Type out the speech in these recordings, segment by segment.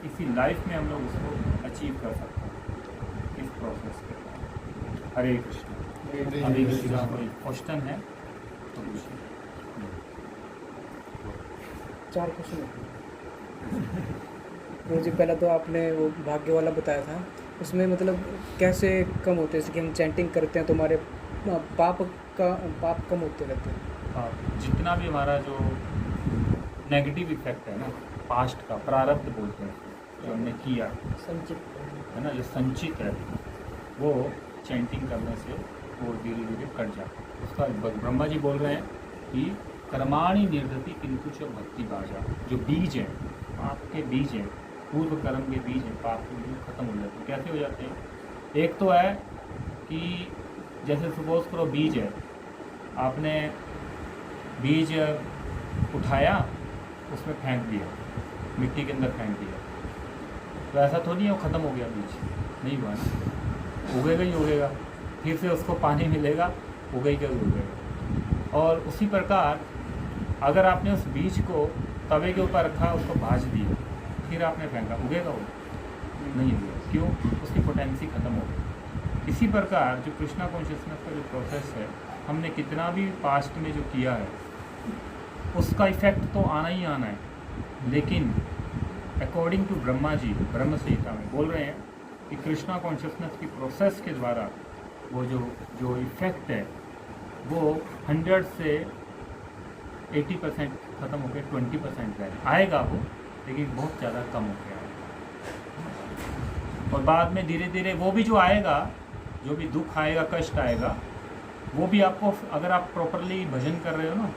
इसी लाइफ में हम लोग उसको अचीव कर सकते हैं इस प्रोसेस के द्वारा। हरे कृष्ण। अभी किसी का कोई क्वेश्चन है तो पूछिए। 4 क्वेश्चन गुरु जी, पहला तो आपने वो भाग्य वाला बताया था, उसमें मतलब कैसे कम होते हैं? जैसे कि हम चैंटिंग करते हैं तो हमारे पाप कम होते रहते हैं। जितना भी हमारा जो नेगेटिव इफेक्ट है ना, पास्ट का प्रारब्ध बोलते हैं, जो हमने किया संचित है ना, जो संचित है, वो चैंटिंग करने से वो धीरे धीरे कट जाता है। उसका ब्रह्मा जी बोल रहे हैं कि कर्माणि निर्धति किंतु च भक्ति बाजा, जो बीज है, पाप के बीज हैं, पूर्व कर्म के बीज हैं, पाप के बीज खत्म हो जाते हैं। कैसे हो जाते हैं? एक तो है कि जैसे सपोज करो बीज है, आपने बीज उठाया, उसमें फेंक दिया, मिट्टी के अंदर फेंक दिया, तो ऐसा थोड़ी है वो ख़त्म हो गया बीज, नहीं हुआ ना, उगेगा ही उगेगा, फिर से उसको पानी मिलेगा, उगेगा ही उगेगा। और उसी प्रकार अगर आपने उस बीज को तवे के ऊपर रखा, उसको भाज दिया, फिर आपने फेंका, उगेगा वो? नहीं उगेगा। क्यों? उसकी पोटेंसी ख़त्म हो गई। इसी प्रकार जो कृष्णा कॉन्शियसनेस का जो प्रोसेस है, हमने कितना भी पास्ट में जो किया है उसका इफेक्ट तो आना ही आना है, लेकिन अकॉर्डिंग टू ब्रह्मा जी, ब्रह्म संहिता में बोल रहे हैं कि कृष्णा कॉन्शियसनेस की प्रोसेस के द्वारा वो जो इफेक्ट है वो 100 से 80% ख़त्म हो गया, 20% आएगा वो, लेकिन बहुत ज़्यादा कम हो गया है। और बाद में धीरे धीरे वो भी जो आएगा, जो भी दुख आएगा, कष्ट आएगा, वो भी आपको, अगर आप प्रॉपरली भजन कर रहे हो ना,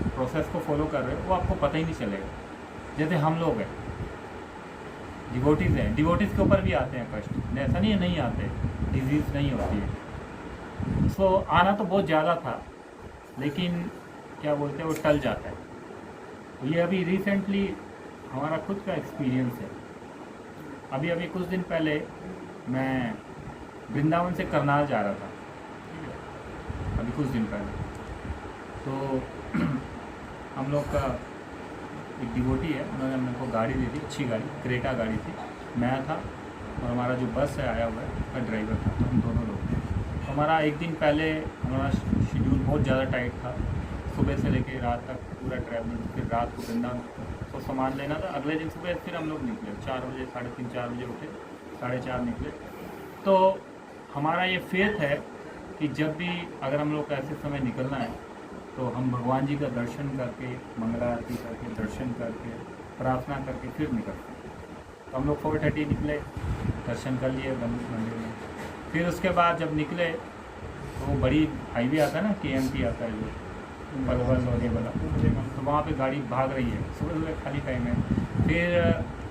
प्रोसेस को फॉलो कर रहे हो, वो आपको पता ही नहीं चलेगा। जैसे हम लोग हैं, डिवोटीज़ हैं, डिवोटीज़ के ऊपर भी आते हैं कष्ट, ऐसा नहीं है नहीं आते, डिजीज़ नहीं होती है। सो आना तो बहुत ज़्यादा था, लेकिन क्या बोलते हैं वो टल जाता है। तो ये अभी रिसेंटली हमारा खुद का एक्सपीरियंस है। अभी कुछ दिन पहले मैं वृंदावन से करनाल जा रहा था, अभी कुछ दिन पहले। तो हम लोग का एक डिवोटी है, उन्होंने मेरे को गाड़ी दी थी, अच्छी गाड़ी, क्रेटा गाड़ी थी। मैं था और हमारा जो बस है आया हुआ है, उसका ड्राइवर था, तो हम दोनों लोग थे। तो हमारा एक दिन पहले हमारा शेड्यूल बहुत ज़्यादा टाइट था, सुबह से लेकर रात तक पूरा ट्रैवलिंग, फिर रात को वृंदावन को सामान लेना था। अगले दिन सुबह फिर हम लोग निकले 4 बजे, 3:30 4 बजे उठे, 4:30 निकले। तो हमारा ये फेथ है कि जब भी अगर हम लोग को ऐसे समय निकलना है तो हम भगवान जी का दर्शन करके, मंगला आरती करके, दर्शन करके, प्रार्थना करके फिर निकलते हैं। तो हम लोग 4:30 निकले, दर्शन कर लिए मंदिर में। फिर उसके बाद जब निकले तो वो बड़ी हाईवे आता है ना, KMT आता है जो पलवल वगैरह वाला, तो वहाँ पे गाड़ी भाग रही है, सुबह सुबह खाली टाइम है। फिर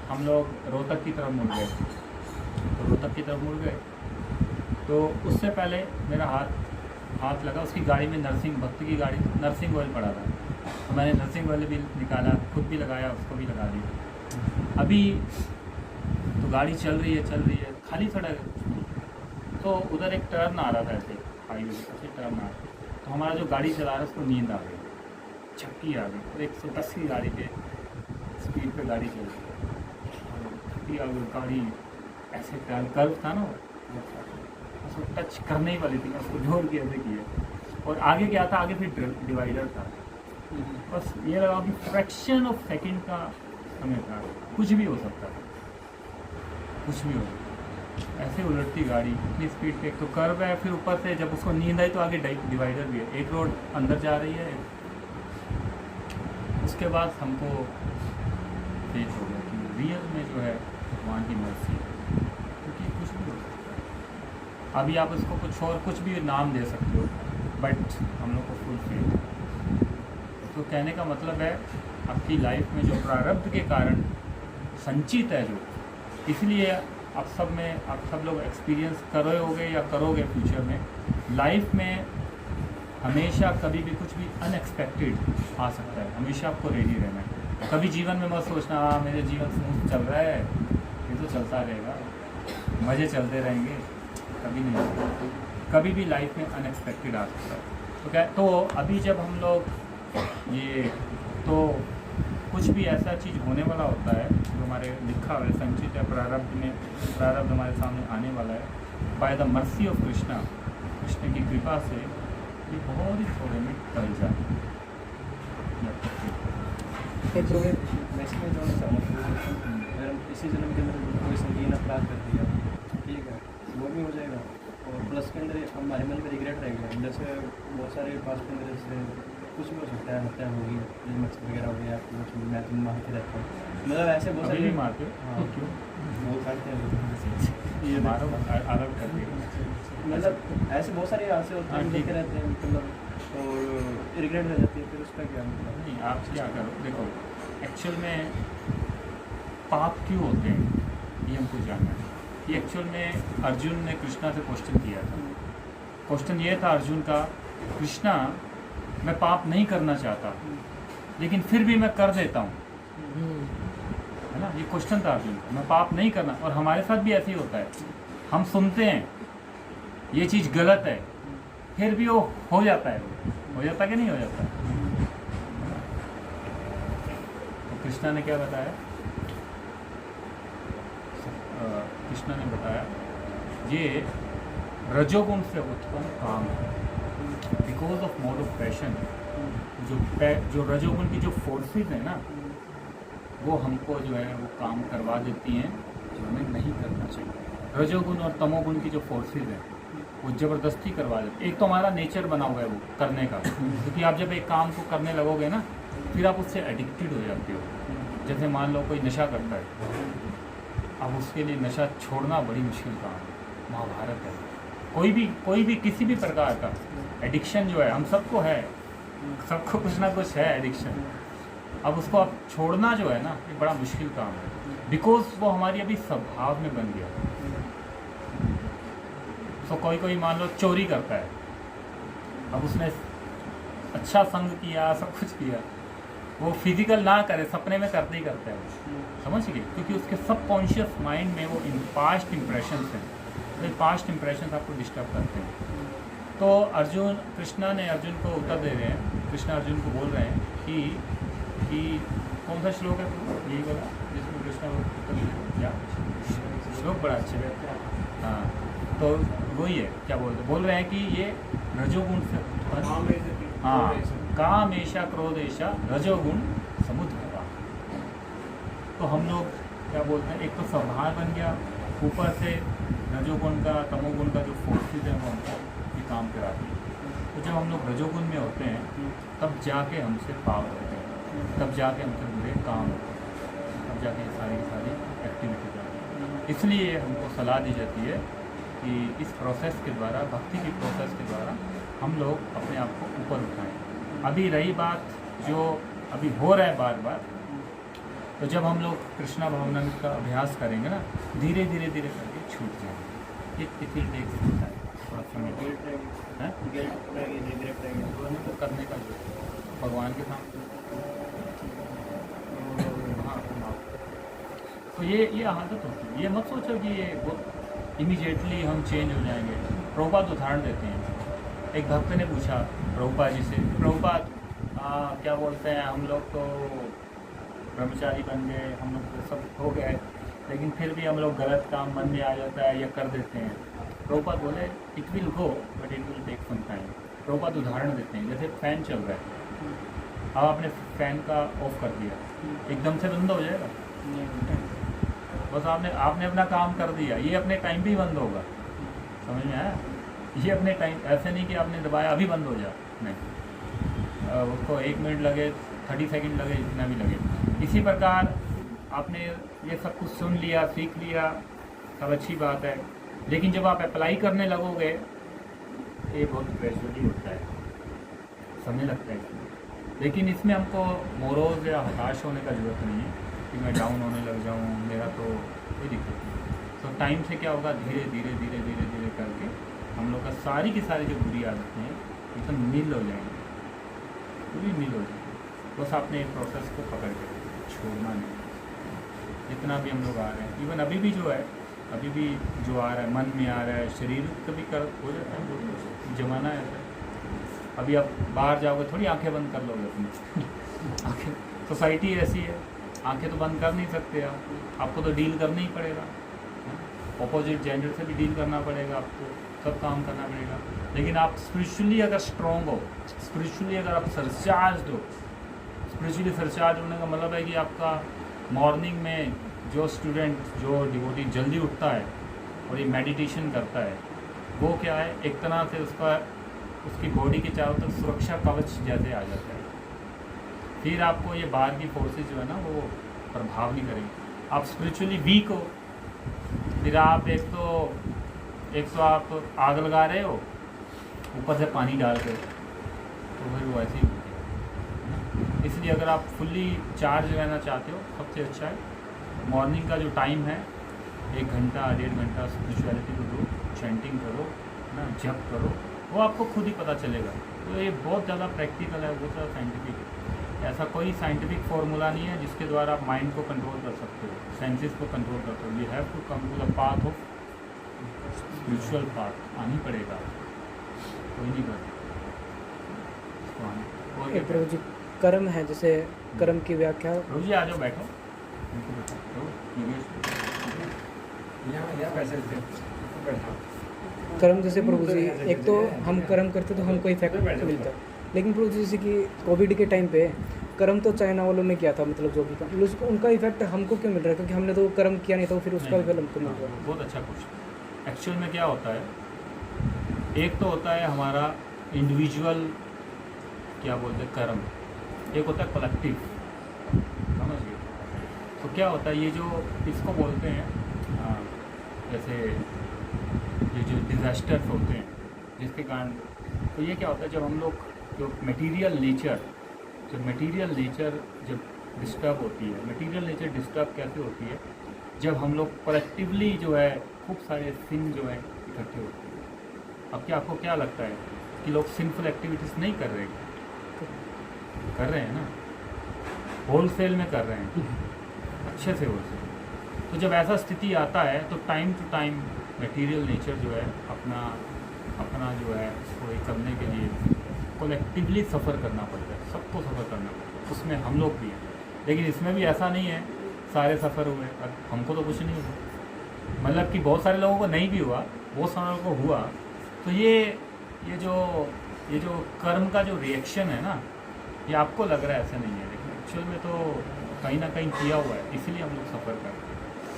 हम लोग रोहतक की तरफ मुड़ गए, तो रोहतक की तरफ मुड़ गए तो उससे पहले मेरा हाथ लगा, उसकी गाड़ी में नरसिंह भक्ति की गाड़ी, नरसिंह ऑयल पड़ा था, तो मैंने नरसिंह ऑयल भी निकाला, खुद भी लगाया, उसको भी लगा दिया। अभी तो गाड़ी चल रही है, खाली सड़क है। तो उधर एक टर्न आ रहा था, ऐसे हाईवे से टर्न आ रहा, तो हमारा जो गाड़ी चला रहा है उसको नींद आ गई, झपकी आ गई, और 110 की गाड़ी पे स्पीड पे गाड़ी चल रही है, गाड़ी ऐसे कर्व था ना, उसको टच करने ही वाली थी, उसको जोर के ऐसे किया, और आगे क्या था, आगे फिर डिवाइडर था। बस ये लगा कि फ्रैक्शन ऑफ सेकंड का समय था, कुछ भी हो सकता था, कुछ भी हो सकता। ऐसे उलटती गाड़ी इतनी स्पीड पे, एक तो कर्व है, फिर ऊपर से जब उसको नींद आई तो आगे डिवाइडर भी है, एक रोड अंदर जा रही है। उसके बाद हमको फेस हो गया कि रियल में जो है भगवान की मर्जी, क्योंकि कुछ भी हो सकता है। अभी आप उसको कुछ भी नाम दे सकते हो, बट हम लोग को फुल फेथ। तो कहने का मतलब है आपकी लाइफ में जो प्रारब्ध के कारण संचित है, जो इसलिए आप सब लोग एक्सपीरियंस कर रहे होगे या करोगे फ्यूचर में, लाइफ में हमेशा कभी भी कुछ भी अनएक्सपेक्टेड आ सकता है, हमेशा आपको रेडी रहना है। कभी जीवन में मत सोचना मेरे जीवन स्मूथ चल रहा है, ये तो चलता रहेगा, मज़े चलते रहेंगे, कभी नहीं, कभी भी लाइफ में अनएक्सपेक्टेड आ सकता है। तो अभी जब हम लोग ये, तो कुछ भी ऐसा चीज़ होने वाला होता है जो हमारे लिखा हुआ है, संचित है प्रारब्ध में, प्रारब्ध हमारे सामने आने वाला है। By the mercy of Krishna, Krishna की कृपा से ये बहुत ही थोड़े में टल जाए। एक प्रोग्राम नेक्स्ट में जो अगर हम इसी जन्म के अंदर कोई संगीन अपराध कर दिया, ठीक है, वो भी हो जाएगा। और प्लस के अंदर हमारे मन में रिग्रेट रहेगा। जैसे बहुत सारे पास के अंदर जैसे कुछ भी हो सकता है, हत्या होगी, मच्छर वगैरह हो गया, कुछ मैं तुम मारते रहता हूँ, मतलब ऐसे बहुत अभी सारे भी मारते हो? हाँ क्यों? वो करते हैं। ये मारो अलग कर देगा। मतलब ऐसे बहुत सारे हादसे होते हाँ, हैं, ठीक देखते है। रहते हैं मतलब, और रिग्रेट रह जाती है, फिर उसका क्या मतलब। नहीं, आप क्या करो, देखो एक्चुअल में पाप क्यों होते हैं ये हमको जानना है। ये एक्चुअल में अर्जुन ने कृष्णा से क्वेश्चन किया था। क्वेश्चन ये था अर्जुन का, कृष्णा मैं पाप नहीं करना चाहता लेकिन फिर भी मैं कर देता हूँ, है ना, ये क्वेश्चन था अर्जुन का। मैं पाप नहीं करना, और हमारे साथ भी ऐसे ही होता है। हम सुनते हैं ये चीज़ गलत है, फिर भी वो हो जाता है, हो जाता कि नहीं हो जाता। तो कृष्णा ने क्या बताया, कृष्णा ने बताया ये रजोगुण से उत्पन्न काम है। Because of mode of passion, जो रजोगुण की जो फोर्सेस है ना, वो हमको जो है वो काम करवा देती हैं जो हमें नहीं करना चाहिए। रजोगुण और तमोगुण की जो फोर्सेस हैं वो ज़बरदस्ती करवा देती है। एक तो हमारा नेचर बना हुआ है वो करने का, क्योंकि आप जब एक काम को करने लगोगे ना, फिर आप उससे एडिक्टेड हो जाते हो। जैसे मान लो कोई नशा करता है, अब उसके लिए नशा छोड़ना बड़ी मुश्किल काम है। महाभारत है, कोई भी किसी भी प्रकार का एडिक्शन जो है हम सबको है, सबको कुछ ना कुछ है एडिक्शन। अब उसको आप छोड़ना जो है ना, ये बड़ा मुश्किल काम है, बिकॉज वो हमारी अभी स्वभाव में बन गया। तो कोई मान लो चोरी करता है, अब उसने अच्छा संग किया, सब कुछ किया, वो फिजिकल ना करे, सपने में करते ही करता है वो, समझ गए, क्योंकि उसके सबकॉन्शियस माइंड में वो पास्ट इम्प्रेशंस हैं, तो पास्ट इम्प्रेशंस आपको डिस्टर्ब करते हैं। तो कृष्णा ने अर्जुन को उत्तर दे रहे हैं, कृष्णा अर्जुन को बोल रहे हैं कि कौन सा श्लोक है यही वाला जिसमें कृष्णा को उत्तर दे रहे हैं, क्या श्लोक बड़ा अच्छा है। हाँ, तो वही है, क्या बोल रहे हैं कि ये रजोगुण से, हाँ, काम ऐशा क्रोध ऐशा रजोगुण समुद्भवा। तो हम लोग क्या बोलते हैं, एक तो स्वभाव बन गया, ऊपर से रजोगुण का तमोगुण का जो फोर्सेस है वो हमको ये काम कराती है। तो जब हम लोग रजोगुण में होते हैं तब जाके हमसे पाप होते हैं, तब जाके हमसे बुरे काम होते हैं, तब जाके सारी की सारी एक्टिविटी होती है। इसलिए हमको सलाह दी जाती है कि इस प्रोसेस के द्वारा, भक्ति की प्रोसेस के द्वारा हम लोग अपने आप को ऊपर उठाएं। अभी रही बात जो अभी हो रहा है बार बार, तो जब हम लोग कृष्णा भावनामृत का अभ्यास करेंगे ना, धीरे धीरे धीरे करके छूट जाएंगे। It will take some time, थोड़ा समय तो करने का जो भगवान के सामने। हाँ, तो ये आदत होती है। ये मत सोचो कि ये बहुत इमीडिएटली हम चेंज हो जाएंगे। प्रभुपाद उदाहरण देते हैं। एक भक्त ने पूछा प्रभुपाद जी से, प्रभुपाद क्या बोलते हैं, हम लोग तो ब्रह्मचारी बन गए, हम लोग तो सब हो गए, लेकिन फिर भी हम लोग गलत काम मन में आ जाता है या कर देते हैं। प्रभुपाद बोले it will go but it will take some time. Prabhupada उदाहरण देते हैं, जैसे फ़ैन चल रहा है, अब आपने फ़ैन का ऑफ कर दिया, एकदम से बंद हो जाएगा? बस आपने अपना काम कर दिया, ये अपने टाइम पे ही बंद होगा। समझ में आया? ये अपने टाइम, ऐसे नहीं कि आपने दबाया अभी बंद हो जाए, नहीं, उसको 1 मिनट लगे, 30 सेकंड लगे, जितना भी लगे। इसी प्रकार आपने ये सब कुछ सुन लिया, सीख लिया, सब अच्छी बात है, लेकिन जब आप अप्लाई करने लगोगे ये बहुत ग्रेजुअली होता है, समय लगता है इसमें। लेकिन इसमें हमको मोरोज या हताश होने का जरूरत नहीं है कि मैं डाउन होने लग जाऊँ, मेरा तो कोई दिक्कत नहीं। तो टाइम से क्या होगा, धीरे धीरे धीरे धीरे धीरे करके हम लोग का सारी की सारी जो बुरी आदतें हैं एकदम मिल हो जाएंगी, पूरी मिल हो जाएगी। बस आपने एक प्रोसेस को पकड़ के छोड़ना नहीं। जितना भी हम लोग आ रहे हैं, इवन अभी भी जो है, अभी भी जो आ रहा है, मन में आ रहा है, शरीर कभी कर हो जाता है, जो जमाना है। अभी आप बाहर जाओगे, थोड़ी आंखें बंद कर लोगे अपनी आंखें, सोसाइटी ऐसी है, आंखें तो बंद कर नहीं सकते आप, आपको तो डील करना ही पड़ेगा, ऑपोजिट जेंडर से भी डील करना पड़ेगा, आपको सब काम करना पड़ेगा। लेकिन आप स्पिरिचुअली अगर स्ट्रॉन्ग हो, स्पिरिचुअली अगर आप सरचार्ज हो, स्पिरिचुअली सरचार्ज होने का मतलब है कि आपका मॉर्निंग में जो स्टूडेंट, जो डिवोटी जल्दी उठता है और ये मेडिटेशन करता है, वो क्या है, एक तरह से उसकी बॉडी के चारों तरफ सुरक्षा कवच जैसे आ जाता है। फिर आपको ये बाहर की फोर्सेस जो है ना वो प्रभाव नहीं करेंगे। आप स्पिरिचुअली वीक हो, फिर आप एक तो आप आग लगा रहे हो, ऊपर से पानी डाल के, तो फिर वो ऐसे ही होगी। इसलिए अगर आप फुल्ली चार्ज रहना चाहते हो, सबसे अच्छा है मॉर्निंग का जो टाइम है, 1 घंटा 1.5 घंटा स्पिरिचुअलिटी को दो, चैंटिंग करो ना, जप करो, वो आपको खुद ही पता चलेगा। तो ये बहुत ज़्यादा प्रैक्टिकल है, बहुत ज़्यादा साइंटिफिक है। ऐसा कोई साइंटिफिक फार्मूला नहीं है जिसके द्वारा आप माइंड को कंट्रोल कर सकते हो, सेंसेस को कंट्रोल करते हो। You have to come to the path of spiritual path, आनी पड़ेगा, कोई नहीं कर एक प्रभु जी कर्म है, जैसे कर्म की व्याख्या। प्रभु जी आ जाओ, बैठो। कर्म जैसे प्रभु जी, एक तो हम कर्म करते तो हमको इफेक्ट मिलता है, लेकिन प्रभु जी जैसे कि कोविड के टाइम पे कर्म तो चाइना वालों ने किया था, मतलब जो भी था, उसको उनका इफेक्ट हमको क्यों मिल रहा है? क्योंकि हमने तो कर्म किया नहीं था, फिर उसका भी फल हमको मिल रहा है। बहुत अच्छा क्वेश्चन। एक्चुअल में क्या होता है, एक तो होता है हमारा इंडिविजुअल, क्या बोलते हैं, कर्म, एक होता है कलेक्टिव, समझ गए? तो क्या होता है, ये जो इसको बोलते हैं जैसे ये जो डिज़ास्टर्स होते हैं जिसके कारण, तो ये क्या होता है, जब हम लोग जो मटेरियल नेचर जब डिस्टर्ब होती है, मटेरियल नेचर डिस्टर्ब कैसे होती है, जब हम लोग कलेक्टिवली जो है खूब सारे सिन जो है इकट्ठे होते हैं। अब क्या आपको क्या लगता है कि लोग सिंफुल एक्टिविटीज़ नहीं कर रहे हैं ना, होलसेल में कर रहे हैं, अच्छे से होलसेल। तो जब ऐसा स्थिति आता है तो time to time material nature जो है अपना जो है उसको ये करने के लिए कलेक्टिवली सफ़र करना पड़ता है, सबको सफ़र करना पड़ता है, उसमें हम लोग भी हैं। लेकिन इसमें भी ऐसा नहीं है सारे सफ़र हुए, हमको तो कुछ नहीं हुआ, मतलब कि बहुत सारे लोगों को नहीं भी हुआ, बहुत सारे लोगों को हुआ। तो ये जो कर्म का जो रिएक्शन है ना, ये आपको लग रहा है ऐसा नहीं है, लेकिन एक्चुअल में तो कहीं ना कहीं किया हुआ है, इसीलिए हम लोग सफ़र कर रहे हैं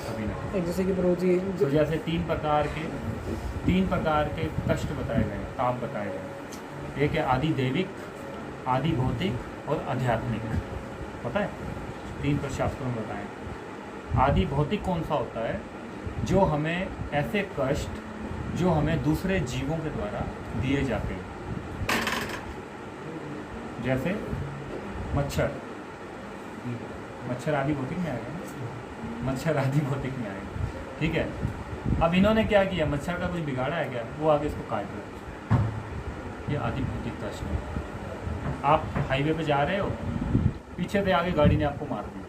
कभी ना कभी। जैसे कि प्रभु जी तो जैसे 3 प्रकार के कष्ट बताए गए, ताप बताए गए। एक है आदि दैविक, आदि भौतिक और आध्यात्मिक, पता है? 3 पर शास्त्रों में बताएं। आदि भौतिक कौन सा होता है? जो हमें ऐसे कष्ट जो हमें दूसरे जीवों के द्वारा दिए जाते हैं, जैसे मच्छर आदि भौतिक में आएगा, मच्छर आदि भौतिक में आएगा, ठीक है। अब इन्होंने क्या किया, मच्छर का कुछ बिगाड़ा है क्या, वो आगे इसको काट रहे, ये आदि भौतिक कष्ट है। आप हाईवे पे जा रहे हो, पीछे से आगे गाड़ी ने आपको मार दिया,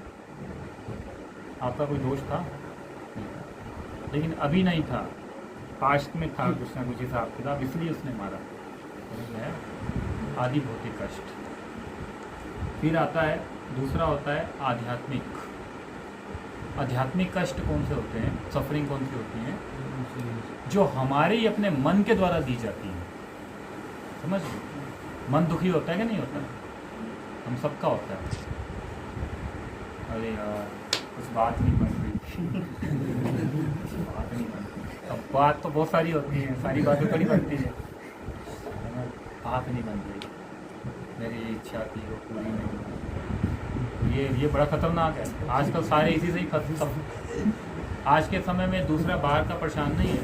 आपका कोई दोष था? लेकिन अभी नहीं था, पास्ट में था कुछ ना कुछ हिसाब किताब, इसलिए उसने मारा, है आदि भौतिक कष्ट। फिर आता है दूसरा, होता है आध्यात्मिक कष्ट। कौन से होते हैं, सफरिंग कौन सी होती है? जो हमारे ही अपने मन के द्वारा दी जाती है, समझ लो। मन दुखी होता है कि नहीं होता? हम सबका होता है। अरे यार कुछ बात नहीं बन रही बात नहीं बन रही। अब बात तो बहुत सारी होती है, सारी बातें थोड़ी बनती है, बात नहीं बन रही। मेरी इच्छा थी वो पूरी नहीं हुई। ये बड़ा ख़तरनाक है। आजकल सारे इसी से ही खत्म। आज के समय में दूसरा बाहर का परेशान नहीं है।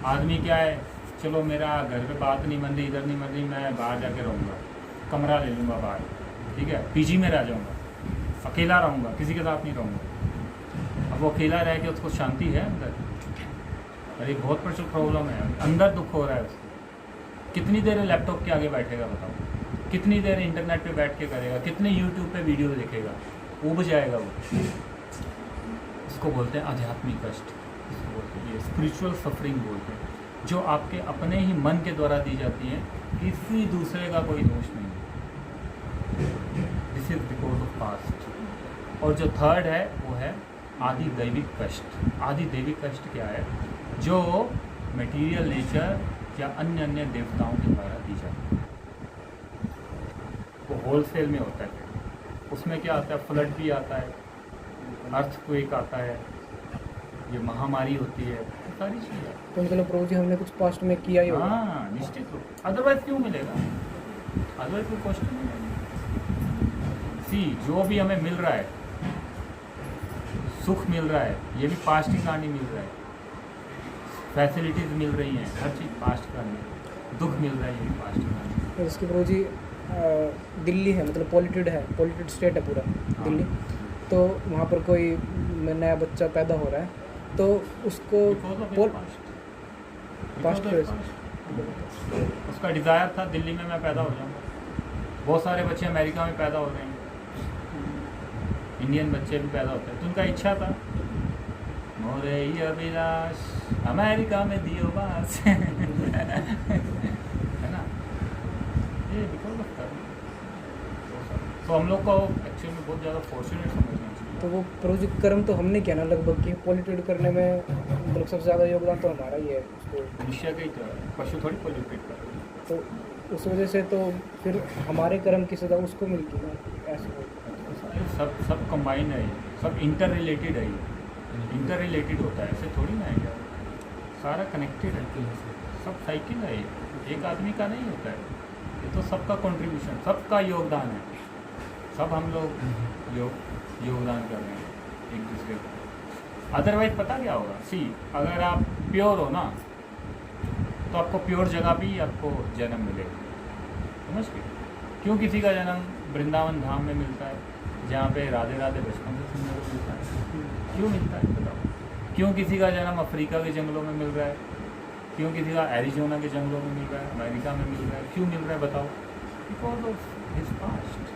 आदमी क्या है, चलो मेरा घर पे बात नहीं बन रही, इधर नहीं बन रही, मैं बाहर जाके रहूँगा, कमरा ले लूँगा बाहर, ठीक है, पीजी में रह जाऊँगा, अकेला रहूँगा, किसी के साथ नहीं रहूँगा। अब वो अकेला रह के उसको शांति है अंदर? अरे बहुत प्रॉब्लम है, अंदर दुख हो रहा है उसको। कितनी देर लैपटॉप के आगे बैठेगा बताओ, कितनी देर इंटरनेट पे बैठ के करेगा, कितने यूट्यूब पे वीडियो देखेगा, ऊब जाएगा वो। उसको बोलते हैं आध्यात्मिक कष्ट, इसको बोलते हैं, ये स्पिरिचुअल सफरिंग बोलते हैं, जो आपके अपने ही मन के द्वारा दी जाती है, किसी दूसरे का कोई दोष नहीं। This is because of past. और जो थर्ड है वो है आदि दैविक कष्ट। आदि दैविक कष्ट क्या है? जो मटेरियल नेचर या अन्य अन्य देवताओं के द्वारा दी जाती है, वो होलसेल में होता है। उसमें क्या आता है? फ्लड भी आता है, अर्थक्वेक आता है, ये महामारी होती है, सारी चीज़ें। तो मतलब प्रभु जी हमने कुछ पास्ट में किया ही होगा। हाँ निश्चित रूप, अदरवाइज क्यों मिलेगा? अदरवाइज कोई क्वेश्चन नहीं है। सी जो भी हमें मिल रहा है, सुख मिल रहा है, ये भी पास्ट की कहानी मिल रहा है, फैसिलिटीज मिल रही हैं, हर चीज़ पास्ट का नहीं। दुख मिल रहा है, ये भी पास्ट का नहीं। तो इसके प्रभु जी दिल्ली है, मतलब पॉल्यूटेड स्टेट है पूरा दिल्ली। तो वहाँ पर कोई नया बच्चा पैदा हो रहा है तो उसको पास्ट उसका डिज़ायर था दिल्ली में मैं पैदा हो जाऊँ। बहुत सारे बच्चे अमेरिका में पैदा हो रहे हैं, इंडियन बच्चे भी पैदा होते हैं, तो उनका इच्छा था मोरे ही अभिलाष अमेरिका में दियो बास है ना, ये बिकॉज ऑफ कर्म। तो हम लोग को एक्चुअली में बहुत ज़्यादा फॉर्चुनेट समझना चाहिए। तो वो प्रभु जी कर्म तो हमने किया ना लगभग कि पॉल्यूटेड करने में मतलब सबसे ज़्यादा योगदान तो हमारा ही है उसको। मनुष्य का ही तो है, पशु थोड़ी पोल्यूटेड कर रहे हैं। तो उस वजह से तो फिर हमारे कर्म की सजा उसको मिलती है ना, ऐसे सब कंबाइन है, ये सब इंटर रिलेटेड है, ये इंटर रिलेटेड होता है, ऐसे थोड़ी ना है क्या, सारा कनेक्टेड है, सब साइकिल है, ये एक आदमी का नहीं होता है, ये तो सबका कंट्रीब्यूशन, सबका योगदान है, सब हम लोग योगदान कर रहे हैं एक दूसरे को। अदरवाइज पता क्या होगा? सी अगर आप प्योर हो ना तो आपको प्योर जगह भी आपको जन्म मिलेगा, समझ गए? क्यों किसी का जन्म वृंदावन धाम में मिलता है जहाँ पे राधे राधे बचपन से सुनने को मिलता है? क्यों मिलता है बताओ? क्यों किसी का जन्म अफ्रीका के जंगलों में मिल रहा है? क्यों किसी का एरिजोना के जंगलों में मिल रहा है, अमेरिका में मिल रहा है? क्यों मिल रहा है बताओ? Because of his past.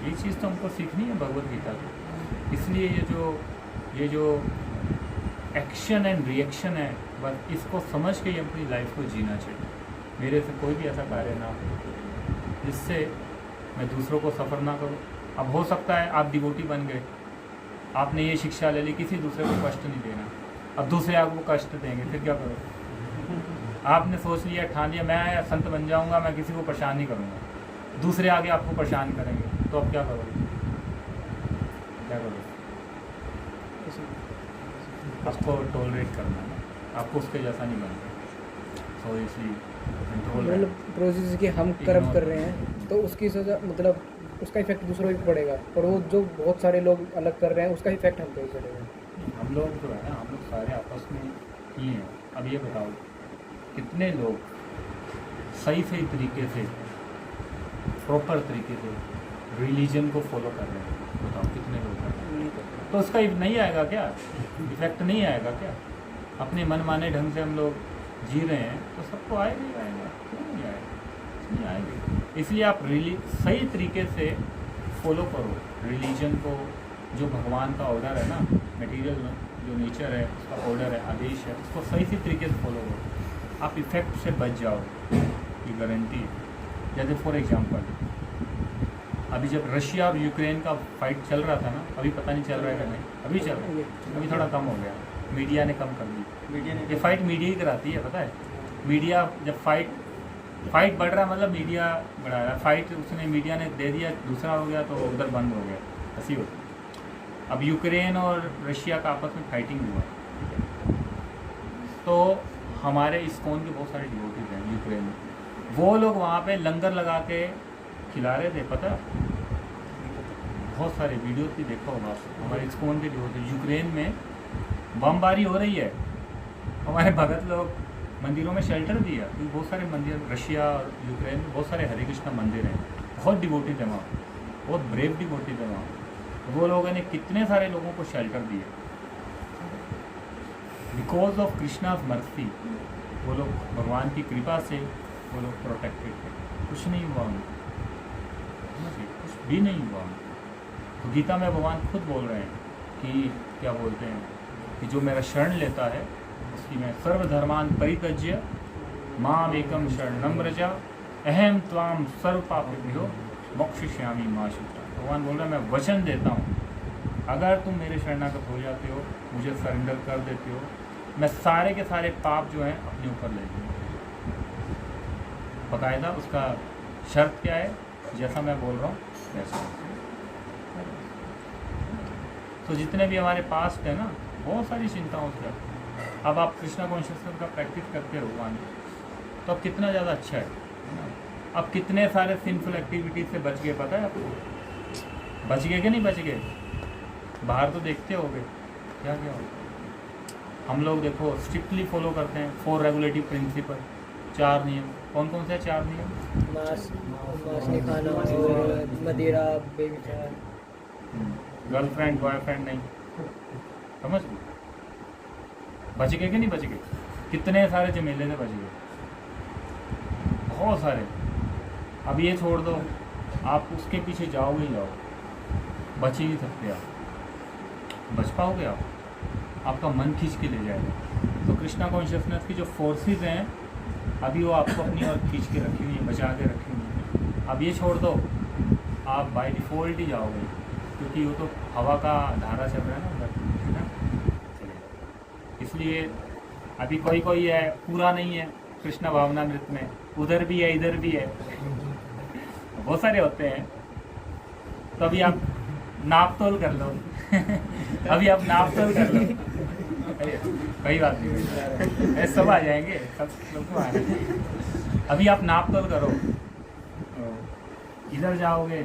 ये चीज़ तो हमको सीखनी है भगवद गीता की। इसलिए ये जो एक्शन एंड रिएक्शन है, बस इसको समझ के ही अपनी लाइफ को जीना चाहिए। मेरे से कोई भी ऐसा कार्य ना हो जिससे मैं दूसरों को सफ़र ना करूं। अब हो सकता है आप डिवोटी बन गए, आपने ये शिक्षा ले ली किसी दूसरे को कष्ट नहीं देना, अब दूसरे आपको कष्ट देंगे, फिर क्या करोगे? आपने सोच लिया, ठान लिया मैं संत बन जाऊंगा, मैं किसी को परेशान नहीं करूंगा, दूसरे आगे आपको परेशान करेंगे, तो अब क्या करोगे? क्या करोगे? आपको टॉलरेट करना है, आपको उसके जैसा नहीं बनना। सो इसलिए कंट्रोल मतलब प्रोसेस कि हम कर्म कर रहे हैं तो उसकी सजा मतलब उसका इफेक्ट दूसरों पर पड़ेगा, और वो जो बहुत सारे लोग अलग कर रहे हैं उसका इफेक्ट हम पे ही पड़ेगा। हम लोग जो है ना, हम लोग सारे आपस में ही हैं। अब ये बताओ कितने लोग सही तरीके से, प्रॉपर तरीके से रिलीजन को फॉलो कर रहे हैं? बताओ कितने लोग कर रहे हैं? तो उसका नहीं आएगा क्या? इफेक्ट नहीं आएगा क्या? अपने मन माने ढंग से हम लोग जी रहे हैं तो सबको आएगा ही आएगा, क्यों नहीं आएगा? नहीं आएगा। इसलिए आप सही तरीके से फॉलो करो रिलीजन को, जो भगवान का ऑर्डर है ना, मटेरियल जो नेचर है उसका ऑर्डर है, आदेश है, उसको सही तरीके से फॉलो करो, आप इफेक्ट से बच जाओ, ये गारंटी है। जैसे फॉर एग्जांपल अभी जब रशिया और यूक्रेन का फाइट चल रहा था ना, अभी पता नहीं चल रहा है कि नहीं, अभी चल रहा है, अभी थोड़ा कम हो गया, मीडिया ने कम कर दी। मीडिया ने ये फाइट मीडिया ही कराती है, पता है? मीडिया जब फाइट बढ़ रहा है मतलब मीडिया बढ़ा रहा है, फाइट उसने मीडिया ने दे दिया, दूसरा हो गया तो उधर बंद हो गया, ऐसी होती है। अब यूक्रेन और रशिया का आपस में फाइटिंग हुआ, तो हमारे इस्कॉन के बहुत सारे डिवोटीज हैं यूक्रेन में, वो लोग वहाँ पे लंगर लगा के खिला रहे थे, पता? बहुत सारे वीडियोस भी देखा होगा हमारे इस्कॉन के डिवोटीज। यूक्रेन में बमबारी हो रही है, हमारे भगत लोग मंदिरों में शेल्टर दिया, क्योंकि बहुत सारे मंदिर रशिया और यूक्रेन में बहुत सारे हरे कृष्णा मंदिर हैं, बहुत डिवोटीज है वहाँ, बहुत ब्रेव डिवोटीज है वहाँ। वो लोगों ने कितने सारे लोगों को शेल्टर दिए बिकॉज ऑफ कृष्णाज मर्सी। वो लोग भगवान की कृपा से वो लोग प्रोटेक्टेड थे, कुछ नहीं हुआ उनको, कुछ भी नहीं हुआ। तो गीता में भगवान खुद बोल रहे हैं कि क्या बोलते हैं कि जो मेरा शरण लेता है उसकी मैं सर्वधर्मान परित्यज्य माम एकम शरणम व्रजा अहम त्वाम सर्व पापेभ्यो मोक्षयिष्यामि मा शुचिः। भगवान बोल रहा है मैं वचन देता हूँ अगर तुम मेरे शरणागत हो जाते हो, मुझे सरेंडर कर देते हो, मैं सारे के सारे पाप जो हैं अपने ऊपर ले लूँगा। बाकायदा उसका शर्त क्या है, जैसा मैं बोल रहा हूँ वैसा। तो जितने भी हमारे पास्ट है ना, बहुत सारी चिंताओं से, अब आप कृष्णा कॉन्शियसनेस का प्रैक्टिस करते हो वन, तो अब कितना ज़्यादा अच्छा है ना। अब कितने सारे सिंफुल एक्टिविटीज से बच गए, पता है आपको? बच गए कि नहीं बच गए? बाहर तो देखते होगे क्या क्या होता है। हम लोग देखो स्ट्रिक्टली फॉलो करते हैं 4 रेगुलेटिव प्रिंसिपल, 4 नियम। कौन कौन से 4 नियम? मांस नहीं खाना और मदिरा, बेविचार, गर्लफ्रेंड बॉयफ्रेंड नहीं, समझ गए? बच गए कि नहीं बच गए? कितने सारे झमेले से बच गए, बहुत सारे। अब ये छोड़ दो, आप उसके पीछे जाओगे ही जाओ, बच ही नहीं सकते आप। बच पाओगे आप? आपका मन खींच के ले जाएगा। तो कृष्णा कॉन्शियसनेस की जो फोर्सेस हैं अभी वो आपको अपनी ओर खींच के रखी हुई है, बचा के रखी हुई है। अब ये छोड़ दो, आप बाय डिफ़ॉल्ट ही जाओगे, क्योंकि वो तो हवा का धारा चल रहा है ना उधर, है ना, चलेगा। इसलिए अभी कोई कोई है पूरा नहीं है कृष्ण भावनामृत में, उधर भी है इधर भी है, बहुत सारे होते हैं। तो अभी आप नाप तोल कर लो अभी आप नाप तोल कर लो, कोई बात नहीं, सब आ जाएंगे, सबको आ जाएंगे। अभी आप नाप तोल करो, इधर जाओगे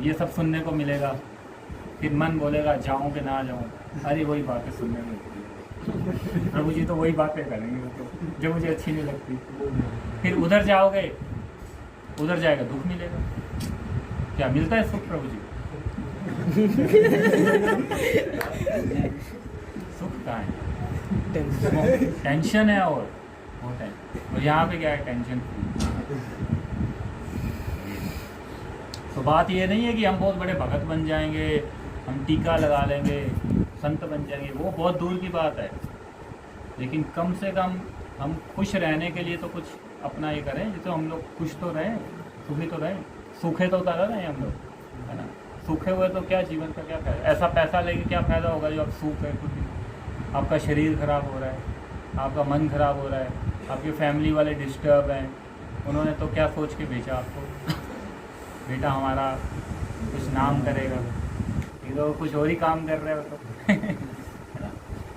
ये सब सुनने को मिलेगा, फिर मन बोलेगा जाऊँ कि ना जाऊँ, अरे वही बातें सुनने मिलती है, प्रभु जी तो वही बातें करेंगे वो तो जो मुझे अच्छी नहीं लगती। फिर उधर जाओगे, उधर जाएगा दुख मिलेगा। क्या मिलता है सुख प्रभु जी? सुख कहाँ है? टेंशन है और होता है। और यहाँ पे क्या है? टेंशन। तो बात ये नहीं है कि हम बहुत बड़े भगत बन जाएंगे, हम टीका लगा लेंगे, संत बन जाएंगे, वो बहुत दूर की बात है। लेकिन कम से कम हम खुश रहने के लिए तो कुछ अपना ये करें, जिससे हम लोग खुश तो रहें, सुखी तो रहें। सूखे तो उतारा रहे हम लोग, है ना। सूखे हुए तो क्या जीवन का क्या फायदा? ऐसा पैसा लेके क्या फ़ायदा होगा जो आप सूख गए खुद ही? आपका शरीर खराब हो रहा है, आपका मन खराब हो रहा है, आपके फैमिली वाले डिस्टर्ब हैं। उन्होंने तो क्या सोच के भेजा आपको बेटा हमारा कुछ नाम करेगा, ये तो कुछ और ही काम कर रहे हो तो है ना।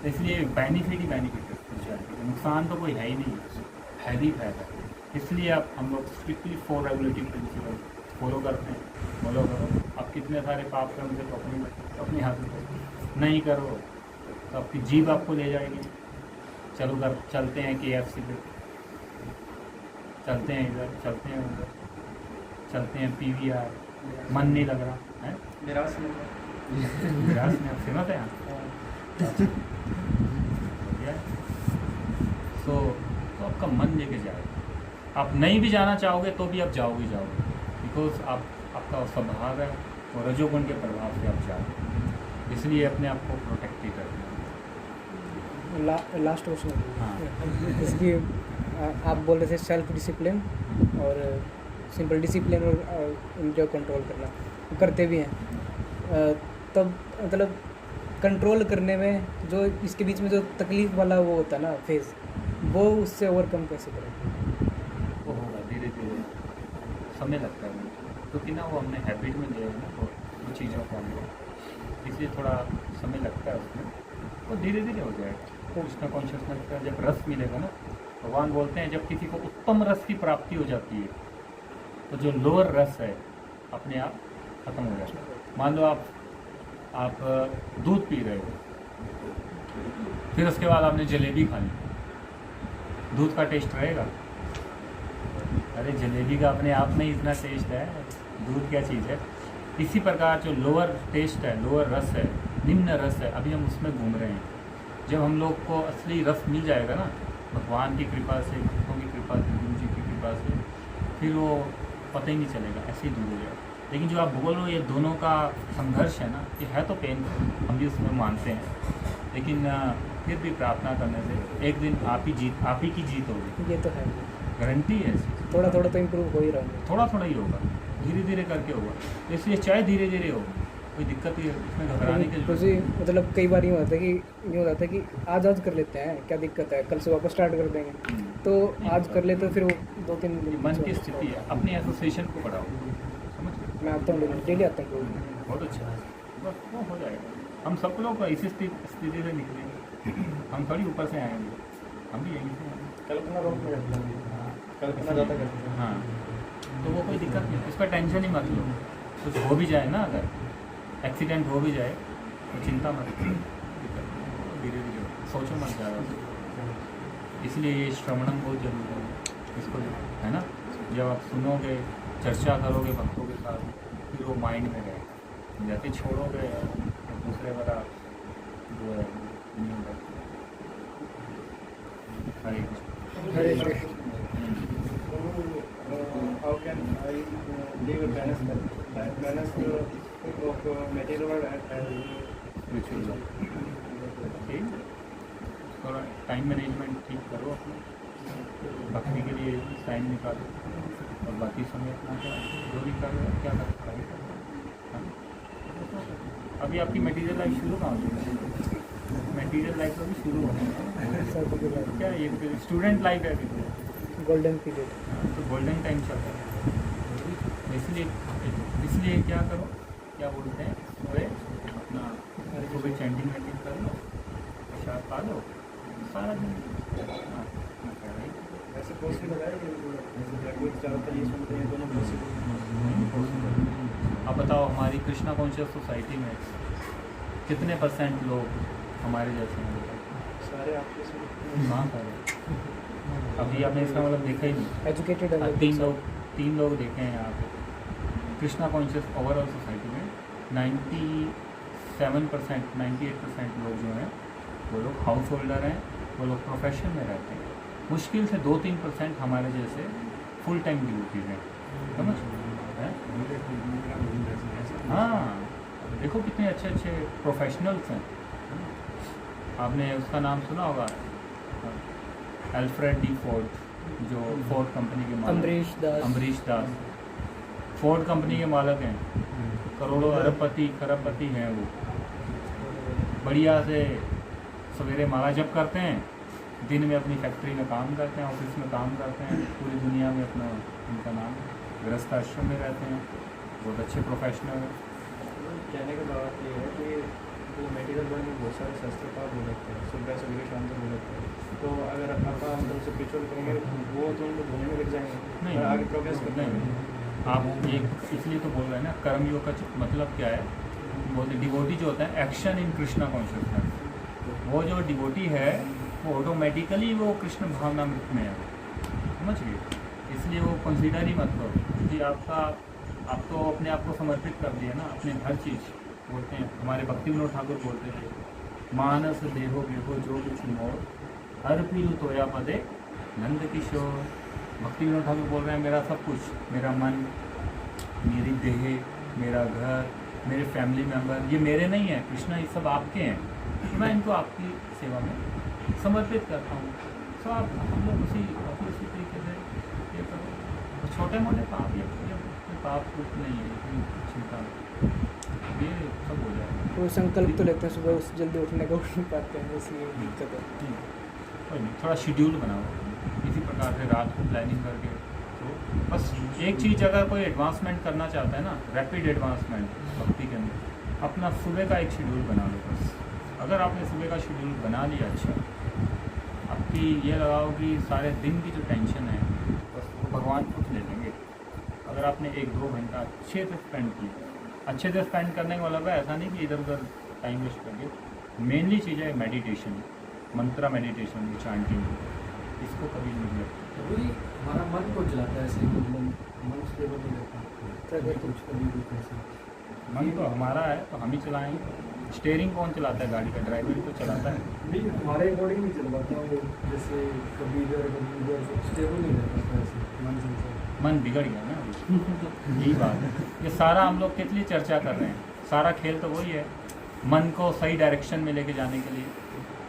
तो इसलिए बेनिफिट ही बेनिफिट है स्पिरिचुअलिटी, नुकसान तो कोई है ही नहीं, फायदा ही फायदा। इसलिए आप हम लोग स्ट्रिक्टली 4 रेगुलेटिंग प्रिंसिपल फॉलो करते हैं, फॉलो करो। आप कितने सारे पाप कर्म थे तो अपने हाथ में नहीं करो तो आपकी जीभ आपको ले जाएगी। चलो कर चलते हैं KFC पे, चलते हैं इधर, चलते हैं उधर, चलते हैं PVR, मन नहीं लग रहा है। निराश में फेमस है यहाँ तो आपका मन लेके जाएगा। आप नहीं भी जाना चाहोगे तो भी आप जाओगे, बिकॉज आपका स्वभाव है और रजोगुण के प्रभाव से आप जाओगे, इसलिए अपने आप को प्रोटेक्ट ही करना। Last question. हाँ। इसकी आप बोल रहे थे सेल्फ डिसिप्लिन और सिंपल डिसिप्लिन और जो कंट्रोल करना करते भी हैं, तब मतलब कंट्रोल करने में जो इसके बीच में जो तकलीफ वाला वो होता है ना फेज, वो उससे ओवरकम कैसे करें? वो होगा धीरे धीरे, समय लगता है क्योंकि ना वो हमने हैबिट में लिया है ना वो चीज़ों को हमको, इसलिए थोड़ा समय लगता है उसमें, वो धीरे धीरे हो जाएगा। तो उसका कॉन्शियसनेस का जब रस मिलेगा ना, भगवान बोलते हैं जब किसी को उत्तम रस की प्राप्ति हो जाती है तो जो लोअर रस है अपने आप खत्म हो जाता है। मान लो आप दूध पी रहे हो, फिर उसके बाद आपने जलेबी खा ली, दूध का टेस्ट रहेगा? अरे जलेबी का अपने आप में इतना टेस्ट है, दूध क्या चीज़ है। इसी प्रकार जो लोअर टेस्ट है, लोअर रस है, निम्न रस है, अभी हम उसमें घूम रहे हैं। जब हम लोग को असली रस मिल जाएगा ना भगवान की कृपा से, भक्तों की कृपा से, गुरु जी की कृपा से, फिर वो पता ही नहीं चलेगा, ऐसे ही दूर हो जाएगा। लेकिन जो आप बोल रहे हो ये दोनों का संघर्ष है ना, ये है तो पेन, हम भी उसमें मानते हैं, लेकिन फिर भी प्रार्थना करने से एक दिन आप ही की जीत होगी, ये तो है, गारंटी है। थोड़ा थोड़ा तो इम्प्रूव हो ही रहा है, थोड़ा थोड़ा ही होगा, धीरे धीरे करके होगा। इसलिए चाहे धीरे धीरे हो, कोई दिक्कत ही है इसमें घबराने की तो जरूरत जी मतलब कई बार यूँ होता है कि आज कर लेते हैं, क्या दिक्कत है, कल से वापस स्टार्ट कर देंगे। नहीं। तो आज कर लेते फिर वो 2-3 ये दिन मन की स्थिति है, अपनी एसोसिएशन को बढ़ाओ, समझ गए? मैं आता हूँ डेली आता हूँ। बहुत अच्छा है, बस वो हो जाएगा। हम सब लोग इसी स्थिति से निकलेंगे, हम थोड़ी ऊपर से आएंगे, हम भी यहीं से आएंगे। कल्पना रोक में करते हैं, कल्पना ज़्यादा करते हैं। हाँ, तो वो कोई दिक्कत नहीं, इस पर टेंशन ही मत लो। कुछ हो भी जाए ना, अगर एक्सीडेंट हो भी जाए तो चिंता मत करो, धीरे धीरे सोचो मत ज़्यादा। इसलिए ये श्रवणम बहुत जरूरी है, इसको है ना, जब आप सुनोगे, चर्चा करोगे भक्तों के साथ, फिर वो माइंड में रहेगा। जैसे छोड़ोगे तो दूसरे वाला जो है नहीं होगा। हरे कृष्ण। हरे Krishna. How can I live a balance of material world and spiritual ठीक, थोड़ा टाइम मैनेजमेंट ठीक करो अपना, भक्ति के लिए टाइम निकालो, और बाकी समय अपना जो भी कर रहे हो, क्या कर पढ़ाई करो। हाँ। अभी आपकी मटेरियल लाइफ शुरू कहाँ होगी? मटेरियल लाइफ अभी शुरू होने है। क्या ये स्टूडेंट लाइफ है अभी, गोल्डन पीरियड। तो गोल्डन टाइम चल रहा है, इसलिए क्या करो, क्या बोलते हैं, सुबह अपना सुबह चैंटिंग वैंटिंग कर लो, प्रसाद पा लो, सारा दिन। हाँ, मैं कह रही हूँ। वैसे पॉसिबल है कि जैसे ब्लैकबोर्ड ज़्यादातर ये सुनते हैं, दोनों पॉसिबल। अब बताओ, हमारी कृष्णा कॉन्शियस सोसाइटी में कितने % लोग हमारे जैसे हैं? सारे आपके सुनते हाँ सारे। अभी आपने इसका मतलब देखा ही नहीं। एजुकेटेड है। 3 लोग देखे हैं यहाँ पे कृष्णा कॉन्शियस ओवरऑल सोसाइटी में। 97% 98% लोग जो हैं वो लोग हाउस होल्डर हैं, वो लोग प्रोफेशन में रहते हैं। मुश्किल से 2-3% हमारे जैसे फुल टाइम ड्यूटीज हैं, समझ हैं? हाँ, देखो कितने अच्छे अच्छे प्रोफेशनल्स हैं। आपने उसका नाम सुना होगा, अल्फ्रेड डी फोर्ड, जो फोर्ड कंपनी के मालिक। अमरीश दास फोर्ड कंपनी के मालिक हैं, करोड़ों अरबपति खरबपति हैं वो। बढ़िया से सवेरे माला जप करते हैं, दिन में अपनी फैक्ट्री में काम करते हैं, ऑफिस में काम करते हैं, पूरी दुनिया में अपना उनका नाम, गृहस्थ आश्रम में रहते हैं, बहुत अच्छे प्रोफेशनल हैं। कहने का बात ये है कि जो मेडिकल वर्ल्ड में बहुत सारे शस्त्र का हो लगते हैं, सुबह सवेरे शाम तक हो लगते हैं। तो अगर आप मतलब स्पिरिचुअल करेंगे वो तो उनको भूलने में लग जाएंगे, नहीं, और आगे प्रोग्रेस करते हैं। आप ये इसलिए तो बोल रहे हैं ना, कर्मयोग का मतलब क्या है? बोलते डिवोटी जो होता है, एक्शन इन कृष्णा कॉन्शियसनेस। वो जो डिवोटी है वो ऑटोमेटिकली वो कृष्ण भावना में है, समझ गए? इसलिए वो कंसीडर ही मत करो कि आप तो अपने आप को समर्पित कर दिया ना, अपने हर चीज़। बोलते हैं हमारे भक्ति विनोद ठाकुर बोलते थे, मानस देहो गेहो जो कुछ मोर अर्पिलु तोया पदे नंद किशोर। भक्ति विनोद ठाकुर बोल रहे हैं, मेरा सब कुछ, मेरा मन, मेरी देह, मेरा घर, मेरे फैमिली मेम्बर, ये मेरे नहीं है कृष्णा, ये सब आपके हैं। मैं इनको आपकी सेवा में समर्पित करता हूँ। तो आप हम लोग उसी तरीके से ये करो। छोटे मोटे पाप ये पाप कुछ नहीं है, इतनी चिंता नहीं, ये सब हो जाएगा। वो संकल्प तो लेते हैं सुबह उस जल्दी उठने का, उठ नहीं पाते हैं, इसलिए दिक्कत है। कोई नहीं, थोड़ा शेड्यूल बनाओ इसी प्रकार से, रात को प्लानिंग करके। तो बस एक चीज़, अगर कोई एडवांसमेंट करना चाहता है ना, रैपिड एडवांसमेंट भक्ति के अंदर, अपना सुबह का एक शेड्यूल बना लो बस। अगर आपने सुबह का शेड्यूल बना लिया, अच्छा, आपकी ये लगाओ कि सारे दिन की जो टेंशन है बस वो भगवान खुद ले लेंगे। अगर आपने 1-2 घंटा अच्छे से स्पेंड किया, अच्छे से स्पेंड करने का मतलब है ऐसा नहीं कि इधर उधर टाइम वेस्ट करिए। मेनली चीज़ है मेडिटेशन, मंत्रा मेडिटेशन, चांटिंग, इसको कभी नहीं लगता। वही हमारा मन को चलाता है, ऐसे मन स्टेबल नहीं रहता, कुछ कभी कुछ ऐसे। मन तो हमारा है तो हम ही चलाएंगे। स्टेयरिंग कौन चलाता है गाड़ी का? ड्राइवर तो चलाता है। नहीं, हमारे अकॉर्डिंग नहीं चल पाता वो, जैसे कभी इधर कभी उधर, स्टेबल नहीं रहता ऐसे मन से। मन बिगड़ गया ना अभी। यही बात है, ये सारा हम लोग किस लिए चर्चा कर रहे हैं, सारा खेल तो वही है, मन को सही डायरेक्शन में लेके जाने के लिए।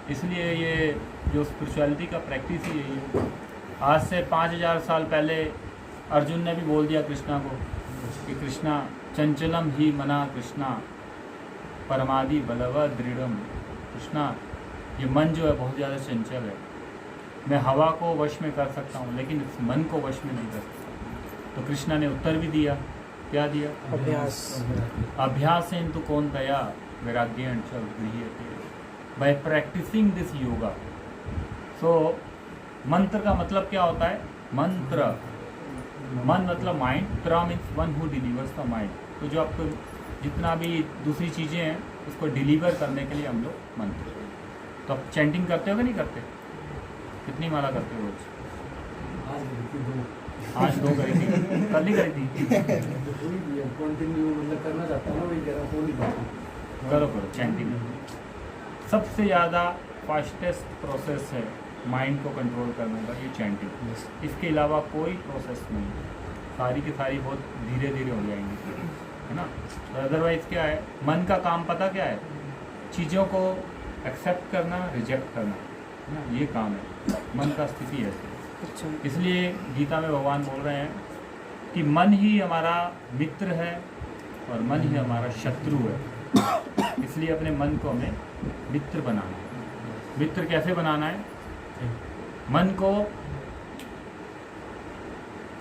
इसलिए ये जो स्पिरिचुअलिटी का प्रैक्टिस ही यही है। आज से 5000 साल पहले अर्जुन ने भी बोल दिया कृष्णा को कि कृष्णा चंचलम ही मना कृष्णा परमादि बलवत दृढ़म। कृष्णा, ये मन जो है बहुत ज़्यादा चंचल है। मैं हवा को वश में कर सकता हूँ लेकिन इस मन को वश में नहीं कर सकता। तो कृष्णा ने उत्तर भी दिया, क्या दिया? अभ्यास। अभ्यासेन तु कौन्तेय वैराग्येण च गृह्यते, बाय प्रैक्टिसिंग दिस योगा। सो मंत्र का मतलब क्या होता है? मंत्र, मन मतलब माइंड, त्र means one who delivers the mind. तो जो आपको जितना भी दूसरी चीज़ें हैं उसको डिलीवर करने के लिए हम लोग मंत्र। तो आप चैंटिंग करते हो कि नहीं करते? कितनी माला करते हो रोज? आज दो करी थी, कल नहीं करी थी? कंटिन्यू मतलब करना चाहता हूँ, वही कह रहा हूँ, नहीं पाता। करो चैंटिंग। सबसे ज़्यादा फास्टेस्ट प्रोसेस है माइंड को कंट्रोल करने का ये चैंटिंग। इसके अलावा कोई प्रोसेस नहीं है। सारी की सारी बहुत धीरे धीरे हो जाएंगी, है ना। तो अदरवाइज़ क्या है, मन का काम पता क्या है? चीज़ों को एक्सेप्ट करना, रिजेक्ट करना, है ना, ये काम है। मन का स्थिति है। अच्छा। इसलिए गीता में भगवान बोल रहे हैं कि मन ही हमारा मित्र है और मन ही हमारा शत्रु है। इसलिए अपने मन को हमें मित्र बनाना है। मित्र कैसे बनाना है? मन को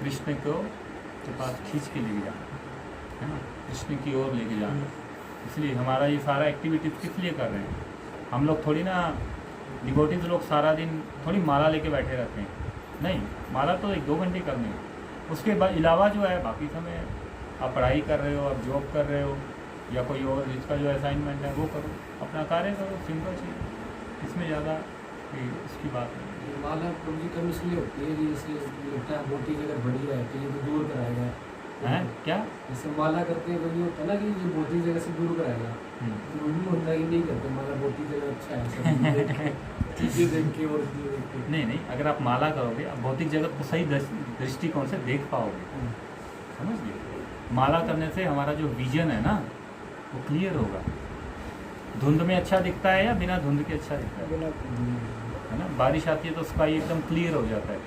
कृष्ण के पास खींच के लेके जाना, है ना, कृष्ण की ओर लेके जाना। इसलिए हमारा ये सारा एक्टिविटीज़ किस लिए कर रहे हैं? हम लोग थोड़ी ना, डिवोटीज लोग सारा दिन थोड़ी माला लेके बैठे रहते हैं। नहीं, माला तो 1-2 घंटे करनी है। उसके अलावा जो है बाकी समय आप पढ़ाई कर रहे हो, आप जॉब कर रहे हो, या कोई और जिसका जो असाइनमेंट है वो करो, अपना कार्य करो, सिंपल चीज़। इसमें ज़्यादा इसकी बात नहीं। माला प्रभु जी कम इसलिए होती है कि जैसे लगता है बोटी अगर बड़ी है तो ये तो दूर कराएगा हैं क्या? जैसे माला करते हैं तो ये होता है ना कि ये बोटी जगह से दूर कराएगा, तो वो भी होता है कि नहीं करते माला, बोटी जगह अच्छा है चीज़ें देख के और चीज़ें देख के। नहीं, अगर आप माला करोगे आप भौतिक जगत को सही दृष्टिकोण से देख पाओगे, समझ गए। माला करने से हमारा जो विजन है ना वो क्लियर होगा। धुंध में अच्छा दिखता है या बिना धुंध के अच्छा दिखता है? है ना, बारिश आती है तो स्काई एकदम क्लियर हो जाता है।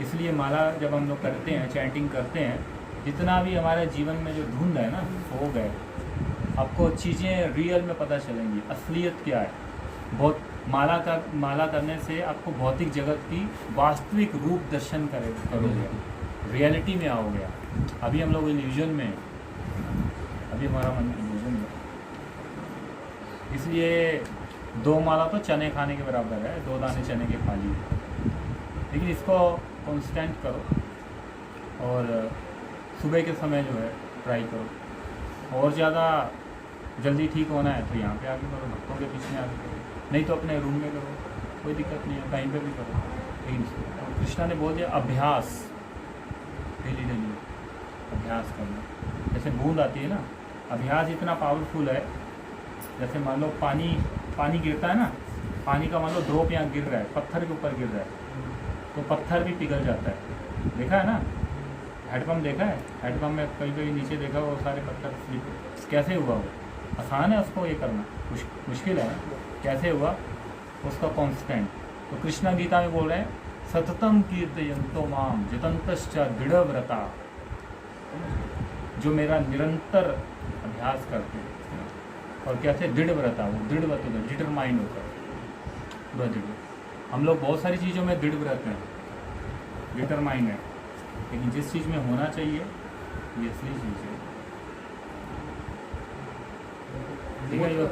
इसलिए माला जब हम लोग करते हैं, चैंटिंग करते हैं, जितना भी हमारे जीवन में जो धुंध है ना हो गए, आपको चीज़ें रियल में पता चलेंगी, असलियत क्या है। बहुत माला करने से आपको भौतिक जगत की वास्तविक रूप दर्शन करोगे, रियलिटी में आओगे। अभी हम लोग इल्यूजन में हैं, अभी हमारा मन इल्यूजन में। इसलिए 2 माला तो चने खाने के बराबर है, 2 दाने चने के खा लिए। लेकिन इसको कांस्टेंट करो और सुबह के समय जो है ट्राई करो। और ज़्यादा जल्दी ठीक होना है तो यहाँ पे आके करो, भक्तों के पीछे आके करो, नहीं तो अपने रूम में करो, कोई दिक्कत नहीं है, कहीं पे भी करो। लेकिन तो कृष्णा ने बोल दिया अभ्यास, डेली अभ्यास करना। जैसे बूंद आती है ना, अभ्यास इतना पावरफुल है। जैसे मान लो पानी गिरता है ना, पानी का मान लो ड्रॉप यहाँ गिर रहा है, पत्थर के ऊपर गिर रहा है तो पत्थर भी पिघल जाता है। देखा है ना, हैंडपम्प देखा है? हैंडपम्प में कहीं नीचे देखा वो सारे पत्थर स्लिप कैसे हुआ? वो आसान है उसको ये करना, मुश्किल है ना? कैसे हुआ? उसका कांस्टेंट। तो कृष्णा गीता में बोल रहे हैं सततम कीर्तयन्तो माम जितंतश्च दृढ़व्रता, जो मेरा निरंतर अभ्यास करते हैं। और कैसे? दृढ़व्रता, वो दृढ़व्रत होता है, डिटरमाइंड होता है, पूरा दृढ़। हम लोग बहुत सारी चीज़ों में दृढ़व्रत हैं, डिटरमाइंड है, लेकिन जिस चीज़ में होना चाहिए ये असली चीज़ है। ठीक है, ये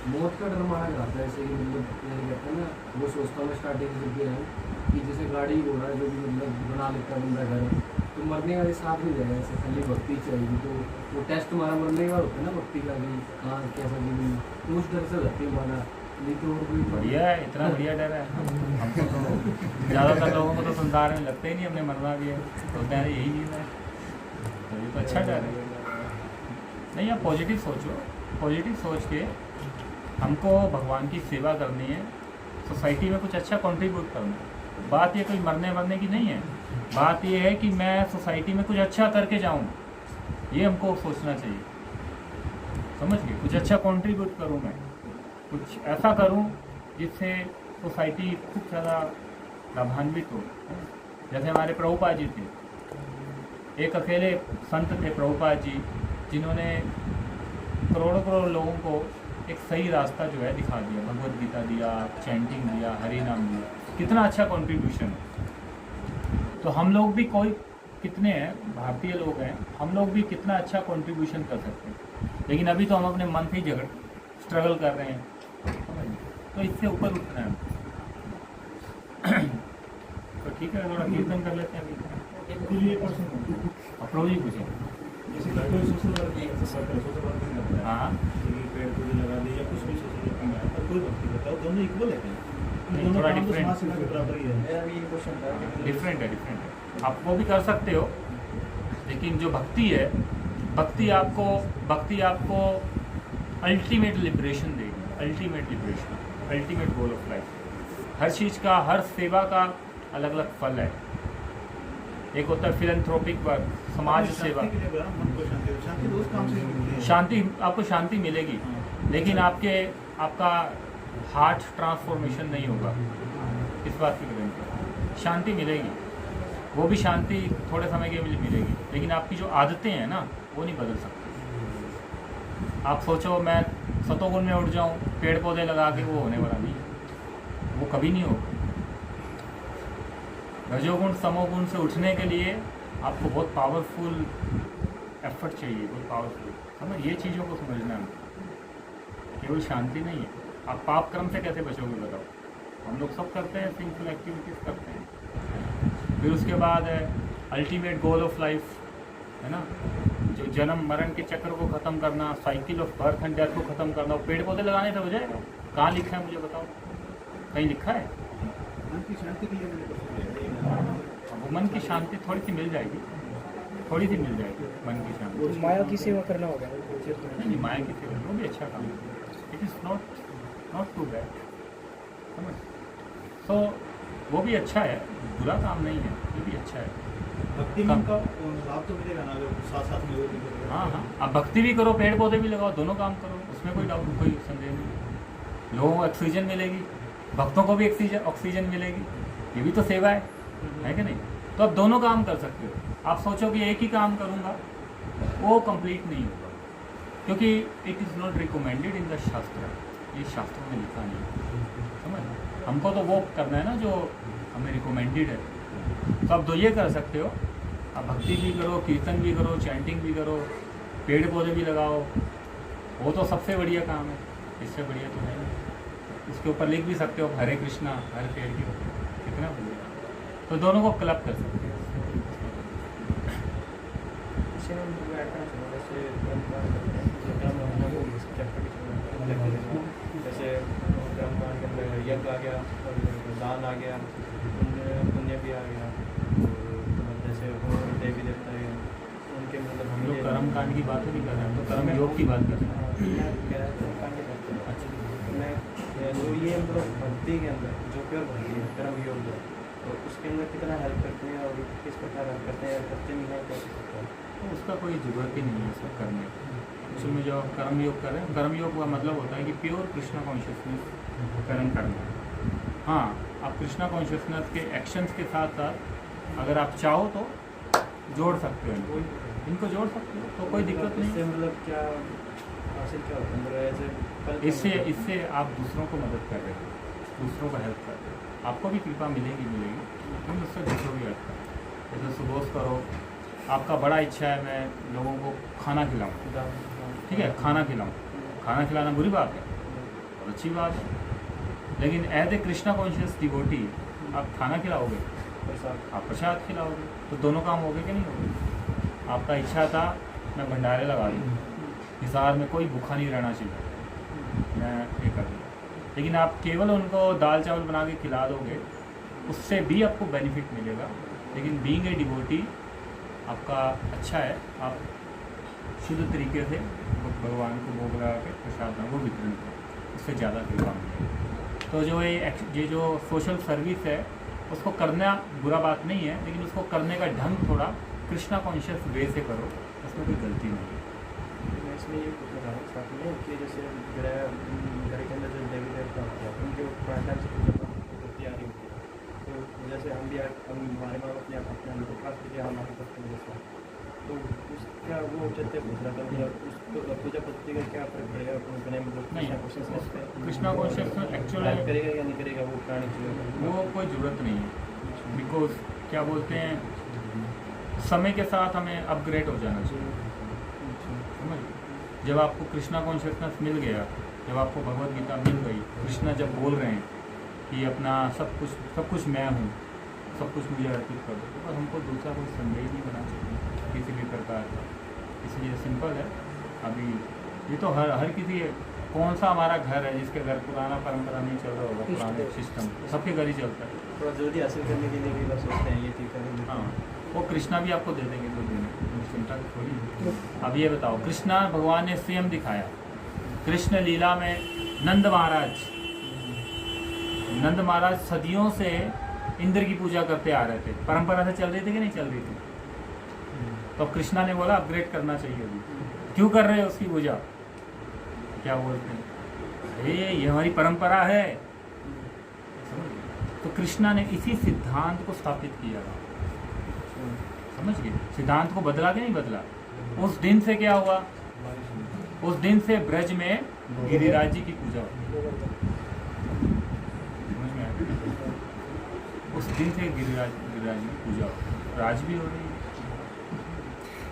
मौत का डर मारा जाता है, ऐसे ही मतलब कहते हैं ना, वो सोचता हूँ स्टार्टिंग से भी है कि जैसे गाड़ी घोड़ा जो भी मतलब बना लेता है बंदा घर, तो मरने वाले साथ नहीं जाएगा, ऐसे खाली भक्ति चाहिए। तो वो टेस्ट हमारा मरने का होता है ना भक्ति का, कि कहाँ कैसा जीवन, तो उस डर से रहती है माना। नहीं तो और कोई बढ़िया है, इतना बढ़िया डर है। हमको तो ज़्यादातर लोगों को तो संसार में लगता ही नहीं हमने मरना भी है, तो क्या है यही चीज़ है, तो ये तो अच्छा डर है। नहीं, आप पॉजिटिव सोचो, पॉजिटिव सोच के हमको भगवान की सेवा करनी है, सोसाइटी में कुछ अच्छा कंट्रीब्यूट करना है। बात ये कोई मरने की नहीं है, बात ये है कि मैं सोसाइटी में कुछ अच्छा करके जाऊँ, ये हमको सोचना चाहिए, समझ गए? कुछ अच्छा कंट्रीब्यूट करूँ, मैं कुछ ऐसा करूं जिससे सोसाइटी खूब ज़्यादा लाभान्वित हो। जैसे हमारे प्रभुपाद जी थे, एक अकेले संत थे प्रभुपाद जी, जिन्होंने करोड़ों लोगों को एक सही रास्ता जो है दिखा दिया, भगवत गीता दिया, चैंटिंग दिया, हरि नाम दिया, कितना अच्छा कंट्रीब्यूशन है। तो हम लोग भी कोई कितने हैं भारतीय लोग हैं, हम लोग भी कितना अच्छा कंट्रीब्यूशन कर सकते हैं, लेकिन अभी तो हम अपने मन से ही स्ट्रगल कर रहे हैं। तो इससे ऊपर उठना है। तो ठीक है, थोड़ा कीर्तन कर लेते हैं अभी। अप्रोच ही पूछे। जैसे कोई सोशल वर्क करता है, हाँ पेड़ पौधे लगा दिए या कुछ भी सोशल वर्क में आता है, कोई भक्ति करता है, दोनों इक्वल है। नहीं, दोनों थोड़ा काम तो different। समाज सेवा के बराबर ही है। मेरा भी ये क्वेश्चन था। डिफरेंट है। आप वो भी कर सकते हो, लेकिन जो भक्ति है, भक्ति आपको अल्टीमेट लिबरेशन देगी, अल्टीमेट गोल ऑफ लाइफ। हर चीज़ का, हर सेवा का अलग अलग फल है। एक होता है फिलैंथ्रोपिक वर्क, समाज सेवा। शांति के लिए बोला, मन को शांति तो उस काम से ही मिलती है। शांति, आपको शांति मिलेगी, लेकिन आपका हार्ट ट्रांसफॉर्मेशन नहीं होगा। इस बात की गारंटी। शांति मिलेगी, वो भी शांति थोड़े समय के लिए मिलेगी, लेकिन आपकी जो आदतें हैं ना, वो नहीं बदल सकती। आप सोचो मैं सतोगुण में उठ जाऊं, पेड़ पौधे लगा के, वो होने वाला नहीं है, वो कभी नहीं होगा। रजोगुण समोगुण से उठने के लिए आपको बहुत पावरफुल एफर्ट चाहिए, बहुत पावरफुल। समझ, ये चीज़ों को समझना है। केवल शांति नहीं है। आप पाप कर्म से कैसे बचोगे बताओ? हम लोग सब करते हैं, सिंफुल एक्टिविटीज़ करते हैं। फिर उसके बाद है अल्टीमेट गोल ऑफ लाइफ, है ना, जो जन्म मरण के चक्र को ख़त्म करना, cycle of birth and death को ख़त्म करना। वो पेड़ पौधे लगाने से हो जाएगा? कहाँ लिखा है मुझे बताओ, कहीं लिखा है? मन की शांति के लिए मैंने कुछ किया। वो मन की शांति थोड़ी सी मिल जाएगी, थोड़ी सी मिल जाएगी मन की शांति। तो माया की सेवा करना होगा। नहीं, माया की सेवा वो भी अच्छा काम है। It is not too bad, समझ। तो वो भी अच्छा है, बुरा काम नहीं है, ये भी अच्छा है। भक्ति में का लाभ तो मिलेगा ना, अगर साथ साथ में वो भी करेगा। हाँ, आप भक्ति भी करो, पेड़ पौधे भी लगाओ, दोनों काम करो, उसमें कोई डाउट, कोई संदेह नहीं। लोगों को ऑक्सीजन मिलेगी, भक्तों को भी ऑक्सीजन मिलेगी, ये भी तो सेवा है कि नहीं? तो आप दोनों काम कर सकते हो। आप सोचो कि एक ही काम करूँगा, वो कंप्लीट नहीं होगा, क्योंकि it is not recommended in the शास्त्र। ये शास्त्रों में लिखा नहीं है, समझ। हमको तो वो करना है ना जो हमें रिकमेंडेड है। तो आप दो ये कर सकते हो, आप भक्ति भी करो, कीर्तन भी करो, चैंटिंग भी करो, पेड़ पौधे भी लगाओ, वो तो सबसे बढ़िया काम है, इससे बढ़िया तो है नहीं। उसके ऊपर लिख भी सकते हो हरे कृष्णा, हर पेड़ की, कितना बढ़िया। तो दोनों को क्लब कर सकते हो। जैसे कर्मकांड के अंदर यज्ञ आ गया और दान आ गया, पुण्य भी आ गया। तो जैसे देवी देवता है उनके मतलब हम लोग कर्म कांड की बात नहीं कर रहे हैं, तो कर्म योग की बात कर रहे हैं। अच्छा, मैं जो ये मतलब भक्ति के अंदर जो प्योर भक्ति है, कर्म योग है, तो उसके अंदर कितना हेल्प करते हैं और किस प्रकार हेल्प करते हैं, करते नहीं है, कैसे करते हैं? तो उसका कोई ज़रूरत ही नहीं है सब करने की। उसमें जो आप कर्म योग कर रहे हैं, कर्म योग का मतलब होता है कि प्योर कृष्णा कॉन्शियसनेस कर्म करना। हाँ, आप कृष्णा कॉन्शियसनेस के एक्शंस के साथ साथ अगर आप चाहो तो जोड़ सकते हो, इनको जोड़ सकते हो, तो कोई दिक्कत नहीं। इससे मतलब क्या हासिल क्या होता है, मतलब ऐसे इससे आप दूसरों को मदद कर रहे हो, दूसरों को हेल्प कर रहे हो, आपको भी कृपा मिलेगी, लेकिन उससे दूसरों की हेल्प करो। जैसे सुबह करो, आपका बड़ा इच्छा है मैं लोगों को खाना खिलाऊँ, ठीक है, खाना खिलाना बुरी बात है, बहुत अच्छी बात है, लेकिन as a Krishna conscious devotee आप खाना खिलाओगे, आप प्रसाद खिलाओगे, तो दोनों काम हो गए कि नहीं हो गए? आपका इच्छा था मैं भंडारे लगा दूँ, हिसार में कोई भूखा नहीं रहना चाहिए, मैं ये कर दूँ, लेकिन आप केवल उनको दाल चावल बना के खिला दोगे, उससे भी आपको बेनिफिट मिलेगा। लेकिन बीइंग ए डिवोटी आपका अच्छा है, आप शुद्ध तरीके से भगवान को भोग लगा के प्रसाद वो वितरण करो, उससे ज़्यादा कृपा मिलेगी। तो जो ये जो सोशल सर्विस है उसको करना बुरा बात नहीं है, लेकिन उसको करने का ढंग थोड़ा कृष्णा कॉन्शियस वे से करो, उसमें कोई गलती नहीं है। मैं इसमें ये पूछना चाह रहा हूँ साथ में कि जैसे घर के अंदर जो देवी देवता होते हैं उनके पुराने टाइम से पूजा होती आ रही होती है, तो जैसे हम भी हम हमारे माँ बाप ने अपने अंदर खास करके हमारे बचपन जैसे तो उसका वो चलते पूछ रहा था मतलब उसको पूजा पद्धति का क्या फर्क पड़ेगा अपन बनाए मतलब नहीं, कॉन्शियसनेस पे कृष्णा कॉन्शियसनेस हेल्प एक्चुअली करेगा या नहीं करेगा वो प्राणी जीवन वो कोई ज़रूरत नहीं है, बिकॉज क्या बोलते हैं समय के साथ हमें अपग्रेड हो जाना चाहिए, समझ। जब आपको कृष्णा कॉन्शियसनेस मिल गया, जब आपको भगवत गीता मिल गई, कृष्णा जब बोल रहे हैं कि अपना सब कुछ मैं हूँ, सब कुछ मुझे अर्पित कर दो, तो हमको दूसरा कोई संदेह नहीं बना चाहिए किसी भी प्रकार का। इसलिए सिंपल है। अभी ये तो हर किसी, कौन सा हमारा घर है जिसके घर पुराना परंपरा नहीं चल रहा होगा, पुराने सिस्टम सबके घर ही चलता है। थोड़ा जल्दी हासिल करने के लिए भी बस सोचते हैं ये ठीक है। हाँ, वो कृष्णा भी आपको दे देंगे 2 दिन में, चिंता थोड़ी है। अब ये बताओ, कृष्णा भगवान ने स्वयं दिखाया, कृष्ण लीला में नंद महाराज सदियों से इंद्र की पूजा करते आ रहे थे, परंपरा से चल रही थी कि नहीं चल रही थी। तो अब कृष्णा ने बोला अपग्रेड करना चाहिए। अभी क्यों कर रहे हो उसकी पूजा, क्या बोलते हैं, ये हमारी परंपरा है। तो कृष्णा ने इसी सिद्धांत को स्थापित किया, समझ गए, सिद्धांत को बदला कि नहीं बदला। उस दिन से क्या हुआ, उस दिन से ब्रज में गिरिराज जी की पूजा हुई, समझ में आया। उस दिन से गिरिराज की पूजा हो, राज भी हो रही है।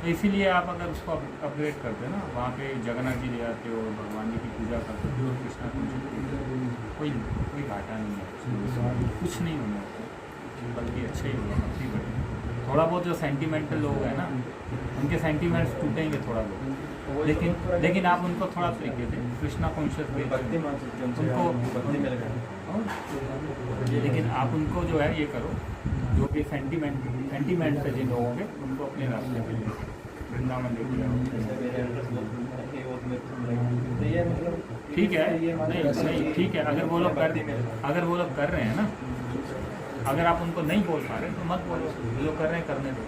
तो इसीलिए आप अगर उसको अपग्रेड करते हैं ना, वहाँ पे जगन्नाथ जी ले आते हो, भगवान जी की पूजा करते हो, कृष्णा कोई घाटा नहीं है, कुछ नहीं होना है, बल्कि अच्छे ही होगा, काफ़ी बढ़िया। थोड़ा बहुत जो सेंटिमेंटल लोग हैं ना, उनके सेंटिमेंट्स टूटेंगे थोड़ा बहुत, लेकिन आप उनको थोड़ा तरीके से कृष्णा कॉन्शियस उनको, लेकिन आप उनको जो है ये करो, जो भी सेंटिमेंट से जिन लोगों के, उनको अपने रास्ते पे ले वृंदावन लेके आओ। ठीक है, नहीं ठीक है। अगर वो लोग कर रहे हैं ना, अगर आप उनको नहीं बोल पा रहे तो मत बोलो, जो कर रहे हैं करने दो।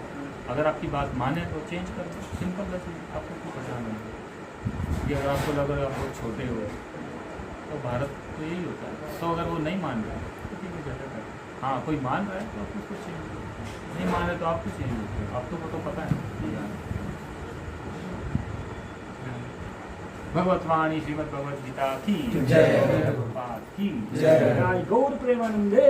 अगर आपकी बात माने तो चेंज कर दो, सिंपल है, आपको कुछ परेशान नहीं। कि अगर आपको लग रहा है आप बहुत छोटे हो, तो भारत तो यही होता है। तो अगर वो नहीं मान रहे तो ठीक है, जैसा कर। हाँ, कोई मान रहा है तो आपको कुछ चेंज, नहीं मान रहे तो आपको चेंज होते हो, आपको तो पता है। भगवतवाणी श्रीमद् भगवद गीता की जय, की जय, गौर प्रेमानंदे।